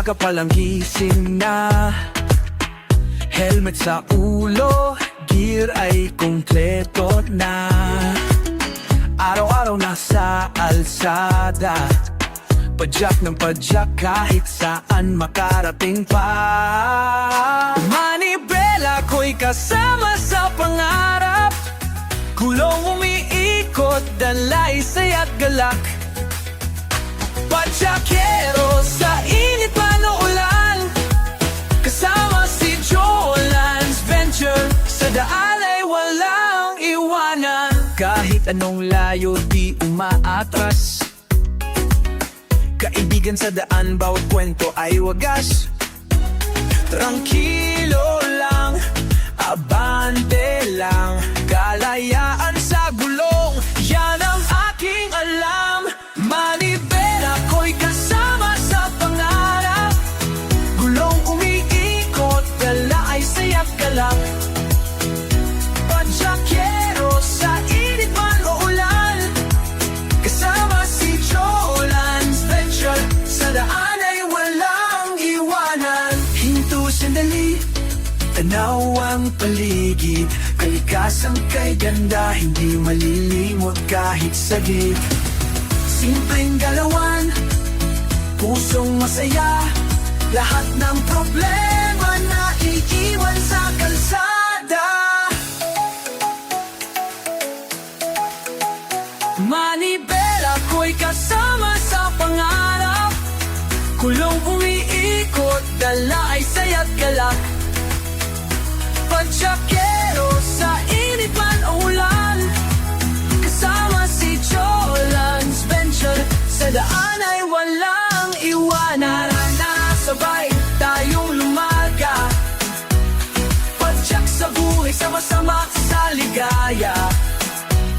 Umaga palang gising na, helmet sa ulo, gear ay kumpleto na. Araw-araw nasa alsada, padyak ng padyak kahit saan makarating pa. Manibela ko'y kasama sa pangarap, gulong umiikot, dalay saya't galak. Padyakero sa init man o ulan, kasama si Jolan's Venture, sa daan ay walang iwanan. Kahit anong layo di umaatras, kaibigan sa daan bawat kwento ay wagas. Tranquilo lang, abante lang, kalayaan sa gulong, yan ang aking alam. Manibela ko'y kasama sa pangarap, gulong umiikot, dala ay saya't galak. Padyakero sa init man o ulan, kasama si Jolan's Venture, sa daan ay walang iwanan. Hinto sandali, tanaw ang paligid, kalikasan kay ganda, hindi malilimot kahit saglit. Simpleng galawan, pusong masaya, lahat ng problema na iiwan sa kalsada. Manibela ko'y kasama sa pangarap, kulong umiikot, dala ay saya't galak. Padyakero sa init man o ulan, kasama si Jolan's Venture, sa daan ay walang iwanan. Sabay tayong lumaga, padyak sa buhay, sama-sama sa ligaya.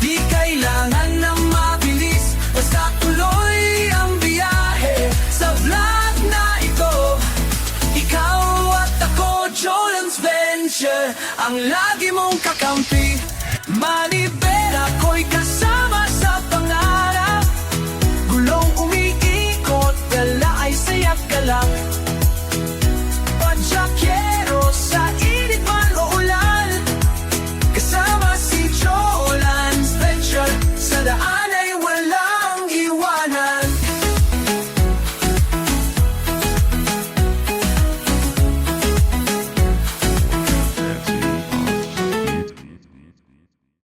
Di kailangan na mabilis, basta tuloy ang biyahe. Sa vlog na ito, ikaw at ako, Jolan's Venture, ang lagi mong kakampi. Manibela ko'y kasama sa pangarap, gulong umiikot, dala ay saya't galak.